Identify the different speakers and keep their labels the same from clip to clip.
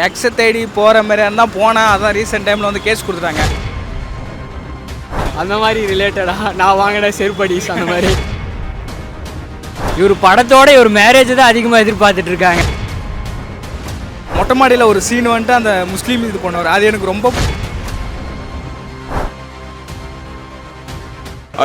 Speaker 1: எக்ஸை தேடி போகிற மாதிரி இருந்தால் போனால் அதான் ரீசெண்ட் டைமில் வந்து கேஸ் கொடுத்துட்டாங்க.
Speaker 2: அந்த மாதிரி ரிலேட்டடாக நான் வாங்கின செருப்படிஸ் அந்த மாதிரி.
Speaker 3: இவர் படத்தோட இவர் மேரேஜ் தான் அதிகமாக எதிர்பார்த்துட்டு இருக்காங்க.
Speaker 1: மொட்டை மாடியில் ஒரு சீன் வந்துட்டு அந்த முஸ்லீம் இது பண்ணவர், அது எனக்கு ரொம்ப.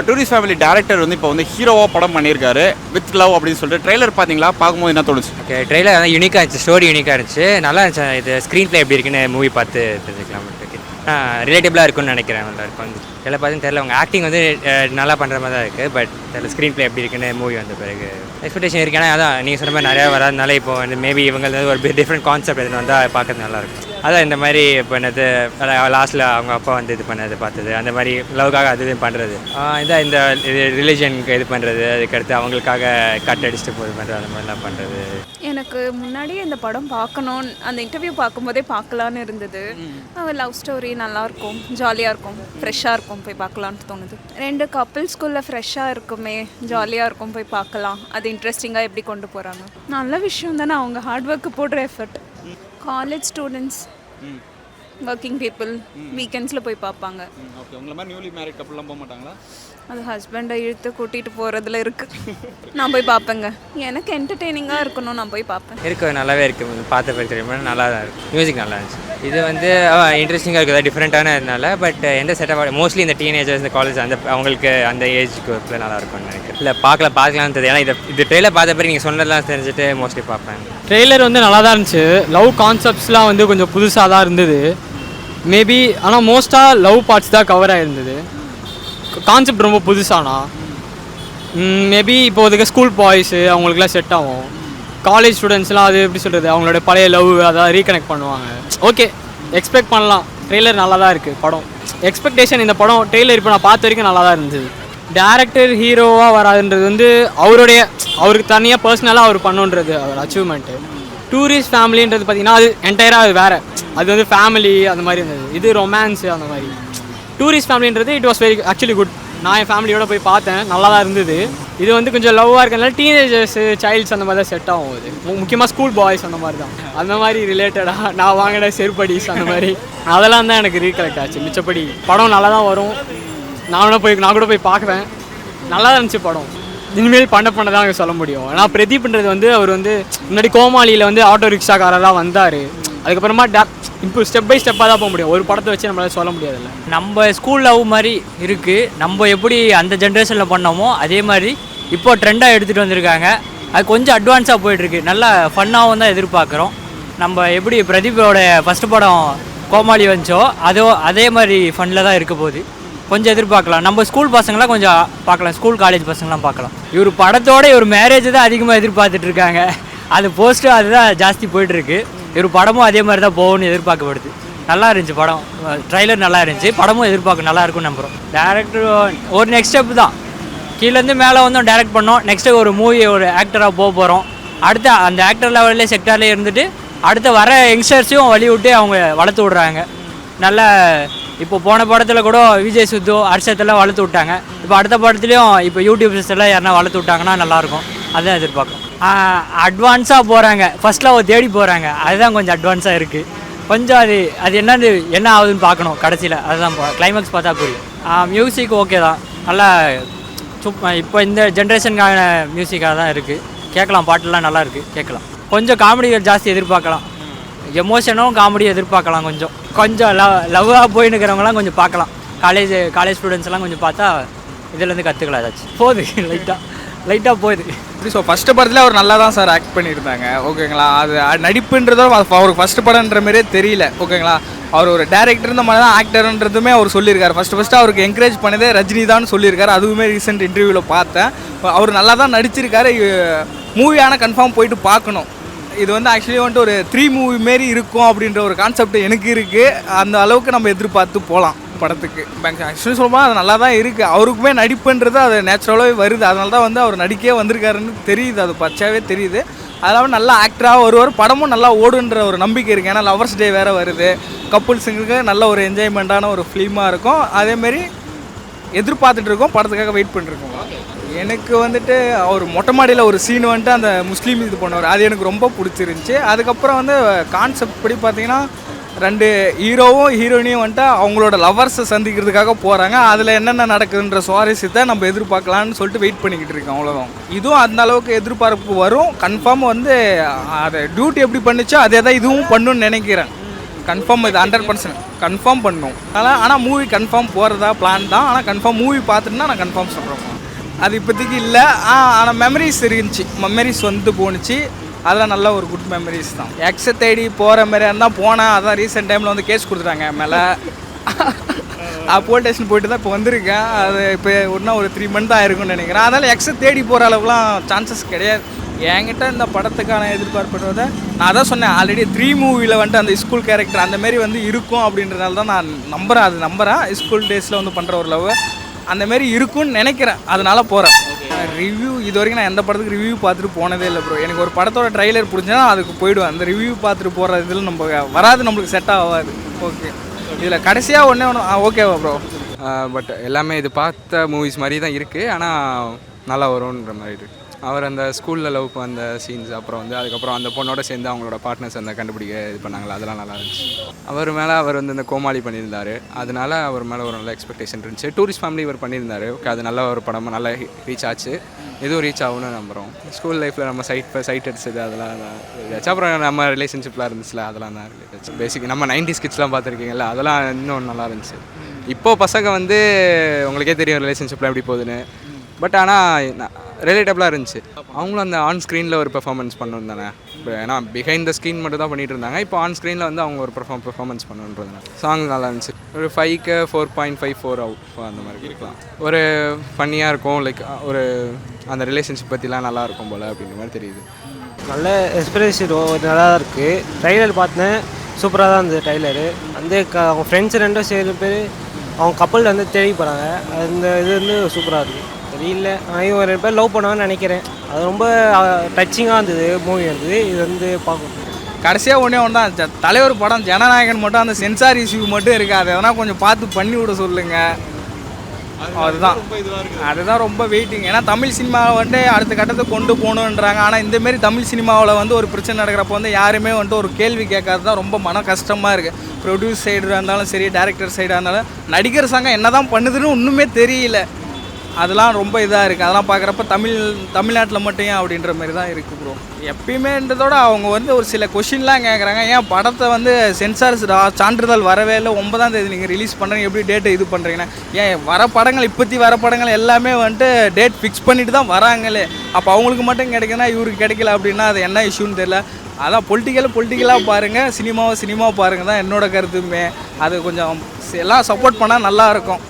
Speaker 4: டூரிஸ்ட் ஃபேமிலி டேரக்டர் வந்து இப்போ வந்து ஹீரோவாக படம் பண்ணியிருக்காரு வித் லவ் அப்படின்னு சொல்லிட்டு ட்ரெய்லர் பார்த்தீங்களா? பார்க்கும்போது என்ன தோணுச்சு?
Speaker 3: ஓகே, ட்ரெய்லர் வந்து யூனிக்காக இருந்துச்சு, ஸ்டோரி யூனிக்காக இருந்துச்சு, நல்லா இருந்துச்சு. இது ஸ்க்ரீன் ப்ளே எப்படி இருக்குன்னு மூவி பார்த்து தெரிஞ்சுக்கலாம். ரிலேட்டபிளாக இருக்குன்னு நினைக்கிறேன். நல்லா இருக்கும் வந்து எல்லாம் பார்த்து தெரியல. அவங்க ஆக்டிங் வந்து நல்லா பண்ணுற மாதிரி தான் இருக்குது. பட் தெரியல ஸ்க்ரீன் ப்ளே எப்படி இருக்குன்னு மூவி வந்த பிறகு எக்ஸ்பெக்டேஷன் இருக்குது. ஏன்னா அதான் நீங்கள் சொன்ன மாதிரி நிறையா வராதுனால இப்போ வந்து மேபி இவங்க ஒரு டிஃப்ரெண்ட் கான்செப்ட் எதுன்னு வந்தால் பார்க்கறது நல்லாயிருக்கும். அதான் இந்த மாதிரி பண்ணது, லாஸ்ட்டில் அவங்க அப்பா வந்து இது பண்ணது பார்த்தது, அந்த மாதிரி லவ்க்காக அது இது பண்ணுறது, இதான் இந்த இது ரிலிஜனுக்கு இது பண்ணுறது, அதுக்கடுத்து அவங்களுக்காக கட் அடிச்சுட்டு போது பண்ணுறது, அந்த மாதிரிலாம் பண்ணுறது.
Speaker 5: எனக்கு முன்னாடியே இந்த படம் பார்க்கணும், அந்த இன்டர்வியூ பார்க்கும்போதே பார்க்கலான்னு இருந்தது. லவ் ஸ்டோரி நல்லாயிருக்கும், ஜாலியாக இருக்கும், ஃப்ரெஷ்ஷாக இருக்கும், போய் பார்க்கலான்னு தோணுது. 2 கப்பிள்ஸ்குள்ளே ஃப்ரெஷ்ஷாக இருக்குமே, ஜாலியாக இருக்கும், போய் பார்க்கலாம். அது இன்ட்ரெஸ்டிங்காக எப்படி கொண்டு போகிறாங்க, நல்ல விஷயம் தானே. அவங்க ஹார்ட் ஒர்க்கு போடுற effort. College students, working people வீக்கெண்ட்ஸில் போய் பார்ப்பாங்க.
Speaker 4: ஓகே, உங்களை மாதிரி நியூலி மேரிட் கப்புள்லாம் போக மாட்டாங்களா?
Speaker 5: அது ஹஸ்பண்டை இழுத்து கூட்டிகிட்டு போகிறதுல இருக்குது. நான் போய் பார்ப்பேங்க, எனக்கு என்டர்டெய்னிங்காக இருக்கணும், நான் போய் பார்ப்பேன்.
Speaker 3: இருக்குது, நல்லாவே இருக்குது, பார்த்த பேர் தெரியுமா, நல்லா தான் இருக்குது. மியூசிக் நல்லா இருந்துச்சு. இது வந்து இன்ட்ரெஸ்டிங்காக இருக்குது, டிஃப்ரெண்ட்டான இதனால. பட் எந்த செட்டப் மோஸ்ட்லி இந்த டீனேஜர்ஸ், இந்த காலேஜ் அந்த அவங்களுக்கு அந்த ஏஜ்க்கு ஒர்க்கில் நல்லா இருக்கும்னு நினைக்கிறேன். இல்லை பார்க்கலாம்னு தெரியும். ஏன்னா இது ட்ரெயிலர் பார்த்த பிறகு நீங்கள் சொன்னதெல்லாம் தெரிஞ்சுட்டு மோஸ்ட்லி பார்ப்பேன்.
Speaker 2: ட்ரெய்லர் வந்து நல்லா தான் இருந்துச்சு. லவ் கான்செப்ட்ஸ்லாம் வந்து கொஞ்சம் புதுசாக தான் இருந்தது மேபி. ஆனால் மோஸ்ட்டாக லவ் பார்ட்ஸ் தான் கவர் ஆகிருந்தது. கான்செப்ட் ரொம்ப புதுசானா மேபி இப்போ இதுக்கு ஸ்கூல் பாய்ஸு அவங்களுக்குலாம் செட் ஆகும். காலேஜ் ஸ்டூடெண்ட்ஸ்லாம் அது எப்படி சொல்கிறது, அவங்களோட பழைய லவ் அதான் ரீகனெக்ட் பண்ணுவாங்க. ஓகே, எக்ஸ்பெக்ட் பண்ணலாம். ட்ரெய்லர் நல்லா தான் இருக்குது. படம் எக்ஸ்பெக்டேஷன், இந்த படம் ட்ரெய்லர் இப்போ நான் பார்த்த வரைக்கும் நல்லா தான் இருந்தது. டேரக்டர் ஹீரோவாக வராதுன்றது வந்து அவருக்கு தனியாக பர்சனலாக அவர் பண்ணுன்றது அவர் அச்சீவ்மெண்ட்டு. டூரிஸ்ட் ஃபேமிலின்றது பார்த்திங்கன்னா அது என்டையராக அது வேறு. அது வந்து ஃபேமிலி அந்த மாதிரி இருந்தது, இது ரொமான்ஸு அந்த மாதிரி. டூரிஸ்ட் ஃபேமிலின்றது it was very actually good. நான் என் ஃபேமிலியோடு போய் பார்த்தேன், நல்லா தான் இருந்தது. இது வந்து கொஞ்சம் லவ்வாக இருக்கிறதுனால டீனேஜர்ஸு, சைல்ட்ஸ் அந்த மாதிரி தான் செட் ஆகும். இது முக்கியமாக ஸ்கூல் பாய்ஸ் அந்த மாதிரி தான். அந்த மாதிரி ரிலேட்டடாக நான் வாங்கின செருப்படிஸ் அந்த மாதிரி அதெல்லாம் தான் எனக்கு ரீகலெக்ட் ஆச்சு. மிச்சப்படி படம் நல்லா தான் வரும். நான் கூட போய் பார்க்குவேன். நல்லா தான் இருந்துச்சு படம். இனிமேல் பண்ண தான் சொல்ல முடியும். ஆனால் பிரதீப்ன்றது வந்து அவர் வந்து முன்னாடி கோமாளியில் வந்து ஆட்டோ ரிக்ஷாக்காரராக வந்தார். அதுக்கப்புறமா இப்போ ஸ்டெப் பை ஸ்டெப்பாக தான் போக முடியும். ஒரு படத்தை வச்சு நம்மளால் சொல்ல முடியாதுல்ல.
Speaker 3: நம்ம ஸ்கூல் லவ் மாதிரி இருக்குது. நம்ம எப்படி அந்த ஜென்ரேஷனில் பண்ணோமோ அதே மாதிரி இப்போ ட்ரெண்டாக எடுத்துகிட்டு வந்திருக்காங்க. அது கொஞ்சம் அட்வான்ஸாக போயிட்டுருக்கு. நல்லா ஃபன்னாகவும் தான் எதிர்பார்க்குறோம். நம்ம எப்படி பிரதீப்போட ஃபஸ்ட்டு படம் கோமாளி வந்துச்சோ அதே மாதிரி ஃபன்னில் தான் இருக்க போகுது. கொஞ்சம் எதிர்பார்க்கலாம். நம்ம ஸ்கூல் பசங்களாம் கொஞ்சம் பார்க்கலாம், ஸ்கூல் காலேஜ் பசங்களாம் பார்க்கலாம். இவர் படத்தோட இவர் மேரேஜ் தான் அதிகமாக எதிர்பார்த்துட்டு இருக்காங்க. அது போஸ்ட்டு அதுதான் ஜாஸ்தி போயிட்டுருக்கு. இவர் படமும் அதே மாதிரி தான் போகணும்னு எதிர்பார்க்கப்படுது. நல்லா இருந்துச்சு படம், ட்ரைலர் நல்லா இருந்துச்சு. படமும் எதிர்பார்க்க நல்லா இருக்கும்னு நம்புகிறோம். டேரக்டர் ஒரு நெக்ஸ்ட் ஸ்டெப் தான், கீழேருந்து மேலே வந்தோம் டேரக்ட் பண்ணோம். நெக்ஸ்ட்டு ஒரு மூவி ஒரு ஆக்டராக போக போகிறோம். அடுத்து அந்த ஆக்டர் லெவல்லே செக்டார்லேயே இருந்துட்டு அடுத்து வர யங்ஸ்டர்ஸையும் வழி விட்டு அவங்க வளர்த்து விட்றாங்க. நல்ல இப்போ போன படத்தில் கூட விஜய் சுத்து, ஹர்ஷத்தெல்லாம் வளர்த்து விட்டாங்க. இப்போ அடுத்த படத்துலையும் இப்போ யூடியூபர்ஸ் எல்லாம் யாருன்னா வளர்த்து விட்டாங்கன்னா நல்லாயிருக்கும். அதுதான் எதிர்பார்க்கும். அட்வான்ஸாக போகிறாங்க, ஃபஸ்ட் லவ் தேடி போகிறாங்க. அதுதான் கொஞ்சம் அட்வான்ஸாக இருக்குது. கொஞ்சம் அது என்ன ஆகுதுன்னு பார்க்கணும் கடைசியில். அதுதான் கிளைமேக்ஸ் பார்த்தா புரியும். மியூசிக் ஓகே தான், நல்லா இப்போ இந்த ஜென்ரேஷனுக்கான மியூசிக்காக தான் இருக்குது. கேட்கலாம், பாட்டுலாம் நல்லா இருக்குது, கேட்கலாம். கொஞ்சம் காமெடிகள் ஜாஸ்தி எதிர்பார்க்கலாம், எமோஷனும் காமெடி எதிர்பார்க்கலாம். கொஞ்சம் லவ்வாக போயின்னு இருக்கிறவங்களாம் கொஞ்சம் பார்க்கலாம். காலேஜ் ஸ்டூடெண்ட்ஸ்லாம் கொஞ்சம் பார்த்தா இதுலேருந்து கற்றுக்கலாம். ஏதாச்சும் போகுது, லைட்டாக போகுது.
Speaker 1: ஸோ ஃபஸ்ட்டு படத்தில் அவர் நல்லா தான் சார் ஆக்ட் பண்ணியிருந்தாங்க. ஓகேங்களா, அது நடிப்புன்றதோ அவருக்கு ஃபஸ்ட்டு படம்ன்ற மாதிரியே தெரியல. ஓகேங்களா, அவர் ஒரு டேரக்டர் இந்த மாதிரி தான் ஆக்டர்ன்றதுமே அவர் சொல்லியிருக்காரு. ஃபஸ்ட்டு அவருக்கு என்கரேஜ் பண்ணதே ரஜினி தான் சொல்லியிருக்காரு. அதுவுமே ரீசெண்ட் இன்டர்வியூவில் பார்த்தேன். அவர் நல்லா தான் நடிச்சிருக்காரு. மூவியான கன்ஃபார்ம் போயிட்டு பார்க்கணும். இது வந்து ஆக்சுவலி வந்துட்டு ஒரு 3 மூவி மாரி இருக்கும் அப்படின்ற ஒரு கான்செப்ட் எனக்கு இருக்குது. அந்த அளவுக்கு நம்ம எதிர்பார்த்து போகலாம் படத்துக்கு. ஆக்சுவலி சொல்லப்போனால் அது நல்லா தான் இருக்குது. அவருக்குமே நடிப்புன்றது அது நேச்சுரலாகவே வருது. அதனால தான் வந்து அவர் நடிக்கவே வந்திருக்காருன்னு தெரியுது, அது பச்சாவே தெரியுது. அதெல்லாம் நல்லா ஆக்டராக வருவார். படமும் நல்லா ஓடுன்ற ஒரு நம்பிக்கை இருக்குது. ஏன்னா லவர்ஸ் டே வேறு வருது, கப்புள்ஸுங்களுக்கு நல்ல ஒரு என்ஜாய்மெண்ட்டான ஒரு ஃபிலிமாக இருக்கும். அதேமாரி எதிர்பார்த்துட்டு இருக்கோம், படத்துக்காக வெயிட் பண்ணிருக்கோம். எனக்கு வந்துட்டு அவர் மொட்டை மாடியில் ஒரு சீன் வந்துட்டு அந்த முஸ்லீம் இது பண்ணுவார், அது எனக்கு ரொம்ப பிடிச்சிருந்துச்சி. அதுக்கப்புறம் வந்து கான்செப்ட் படி பார்த்தீங்கன்னா 2 ஹீரோவும் ஹீரோயினையும் வந்துட்டு அவங்களோட லவர்ஸை சந்திக்கிறதுக்காக போகிறாங்க. அதில் என்னென்ன நடக்குதுன்ற சுவாரஸ்யத்தை நம்ம எதிர்பார்க்கலான்னு சொல்லிட்டு வெயிட் பண்ணிக்கிட்டு இருக்கோம், அவ்வளோதான். இதுவும் அந்த அளவுக்கு எதிர்பார்ப்பு வரும் கன்ஃபார்ம். வந்து அதை டியூட்டி எப்படி பண்ணுச்சோ அதே தான் இதுவும் பண்ணுன்னு நினைக்கிறேன். கன்ஃபார்ம் இது 100% கன்ஃபார்ம் பண்ணும். ஆனால் மூவி கன்ஃபார்ம் போகிறதா பிளான் தான். ஆனால் கன்ஃபார்ம் மூவி பார்த்துட்டுனா நான் கன்ஃபார்ம் சொல்கிறேன். அது இப்போதைக்கு இல்லை. ஆனால் மெமரிஸ் இருந்துச்சு, மெமரிஸ் வந்து போணுச்சு. அதெல்லாம் நல்ல ஒரு குட் மெமரிஸ் தான். எக்ஸை தேடி போகிற மாதிரியா இருந்தால் போனேன். அதான் ரீசெண்ட் டைமில் வந்து கேஸ் கொடுத்துட்டாங்க மேலே. போலீஸ் ஸ்டேஷன் போயிட்டு தான் இப்போ வந்திருக்கேன். அது இப்போ இன்னும் ஒரு 3 மந்த் ஆயிருக்கும்னு நினைக்கிறேன். அதனால் எக்ஸை தேடி போகிற அளவுக்குலாம் சான்சஸ் கிடையாது. என்கிட்ட இந்த படத்துக்கான எதிர்பார்ப்புறதை நான் அதான் சொன்னேன் ஆல்ரெடி. 3 மூவியில் வந்துட்டு அந்த ஸ்கூல் கேரக்டர் அந்தமாரி வந்து இருக்கும் அப்படின்றனால தான் நான் நம்புகிறேன். ஸ்கூல் டேஸில் வந்து பண்ணுற ஒரு லவ் அந்தமாரி இருக்கும்னு நினைக்கிறேன். அதனால் போகிறேன். ரிவ்யூ இது வரைக்கும் நான் எந்த படத்துக்கு ரிவ்யூ பார்த்துட்டு போனதே இல்லை ப்ரோ. எனக்கு ஒரு படத்தோட ட்ரைலர் பிடிச்சா அதுக்கு போயிடுவேன். அந்த ரிவ்யூ பார்த்துட்டு போகிற இதில் நம்ம வராது, நம்மளுக்கு செட் ஆகாது. ஓகே, இதில் கடைசியாக ஒன்று ஓகேவா ப்ரோ?
Speaker 6: பட் எல்லாமே இது பார்த்த மூவிஸ் மாதிரி தான் இருக்குது. ஆனால் நல்லா வரும்ன்ற மாதிரி இருக்குது. அவர் அந்த ஸ்கூலில் லவ் அந்த சீன்ஸ், அப்புறம் வந்து அதுக்கப்புறம் அந்த பொண்ணோட சேர்ந்து அவங்களோட பார்ட்னர்ஸ் அந்த கண்டுபிடிக்க இது பண்ணாங்களா, அதெல்லாம் நல்லா இருந்துச்சு. அவர் வந்து இந்த கோமாளி பண்ணியிருந்தார். அதனால அவர் மேலே ஒரு நல்ல எக்ஸ்பெக்டேஷன் இருந்துச்சு. டூரிஸ்ட் ஃபேமிலி இவர் பண்ணியிருந்தார். ஓகே, அது நல்ல ஒரு படமாக நல்லா ரீச் ஆச்சு. எதுவும் ரீச் ஆகும்னு நம்புகிறோம். ஸ்கூல் லைஃப்பில் நம்ம சைட் அடிச்சது அதெல்லாம் இருந்துச்சு. அப்புறம் நம்ம ரிலேஷன்ஷிப்லாம் இருந்துச்சுல, அதெல்லாம் தான் இருந்துச்சு. பேசிக் நம்ம 90s கிட்ஸ்லாம் பார்த்துருக்கீங்கல்ல, அதெல்லாம் இன்னும் நல்லா இருந்துச்சு. இப்போது பசங்க வந்து உங்களுக்கே தெரியும் ரிலேஷன்ஷிப்லாம் எப்படி போகுதுன்னு. பட் ஆனால் ரிலேட்டபிளாக இருந்துச்சு. அவங்களும் அந்த ஆன் ஸ்க்ரீனில் ஒரு பெர்ஃபார்மன்ஸ் பண்ணணும் தானே. இப்போ ஏன்னா பிஹைண்ட் த ஸ்க்ரீன் மட்டும் தான் பண்ணிகிட்டு இருந்தாங்க. இப்போ ஆன் ஸ்க்ரீனில் வந்து அவங்க ஒரு பெர்ஃபார்மன்ஸ் பண்ணணுன்றதுனால சாங் நல்லா இருந்துச்சு. ஒரு 5க்கு 4.54 அந்த மாதிரி இருக்கலாம். ஒரு ஃபன்னியாக இருக்கும். லைக் ஒரு அந்த ரிலேஷன்ஷிப் பற்றிலாம் நல்லா இருக்கும் போல் அப்படின்ற மாதிரி தெரியுது.
Speaker 7: நல்ல எக்ஸ்பிரேஷன் நல்லா தான் இருக்குது. ட்ரைலர் பார்த்தேன், சூப்பராக தான் இருந்தது ட்ரைலரு. வந்து அவங்க ஃப்ரெண்ட்ஸ் 2 சேர்ந்து பேர் அவங்க கப்பல் வந்து தேடி போகிறாங்க. அந்த இது வந்து சூப்பராக இருக்குது. தெரியல, நான் ஒரு 2 பேர் லவ் பண்ணுவான்னு நினைக்கிறேன். அது ரொம்ப டச்சிங்காக இருந்தது மூவி இருந்தது. இது வந்து பார்க்கணும்.
Speaker 1: கடைசியாக ஒன்றே தான் தலைவர் படம் ஜனநாயகன் மட்டும் அந்த சென்சார் இஷ்யூ மட்டும் இருக்காது. அதனால் கொஞ்சம் பார்த்து பண்ணி விட சொல்லுங்கள். அதுதான் ரொம்ப வெயிட்டிங். ஏன்னா தமிழ் சினிமாவை வந்துட்டு அடுத்த கட்டத்தை கொண்டு போகணுன்றாங்க. ஆனால் இந்தமாரி தமிழ் சினிமாவில் வந்து ஒரு பிரச்சனை நடக்கிறப்போ வந்து யாருமே வந்துட்டு ஒரு கேள்வி கேட்காது தான் ரொம்ப மன கஷ்டமாக இருக்குது. ப்ரொடியூஸ் சைடாக இருந்தாலும் சரி, டைரக்டர் சைடாக இருந்தாலும் நடிகர் சங்கம் என்ன தான் பண்ணுதுன்னு ஒன்றுமே தெரியல. அதெல்லாம் ரொம்ப இதாக இருக்குது. அதெல்லாம் பார்க்குறப்ப தமிழ்நாட்டில் மட்டும் ஏன் அப்படின்ற மாதிரி தான் இருக்குது ப்ரோ. எப்பயுமேன்றதோட அவங்க வந்து ஒரு சில கொஷின்லாம் கேட்குறாங்க. ஏன் படத்தை வந்து சென்சார் சான்றிதழ் வரவே இல்லை, 9ஆம் தேதி நீங்கள் ரிலீஸ் பண்ணுறீங்க, எப்படி டேட்டை இது பண்ணுறீங்கன்னா, ஏன் வர படங்கள் எல்லாமே வந்துட்டு டேட் ஃபிக்ஸ் பண்ணிட்டு தான் வராங்களே. அப்போ அவங்களுக்கு மட்டும் கிடைக்குன்னா இவருக்கு கிடைக்கல அப்படின்னா அது என்ன இஷ்யூன்னு தெரியல. அதான் பொலிட்டிக்கலாக பாருங்கள், சினிமாவை பாருங்கள் தான் என்னோட கருத்துமே. அது கொஞ்சம் எல்லாம் சப்போர்ட் பண்ணால் நல்லாயிருக்கும்.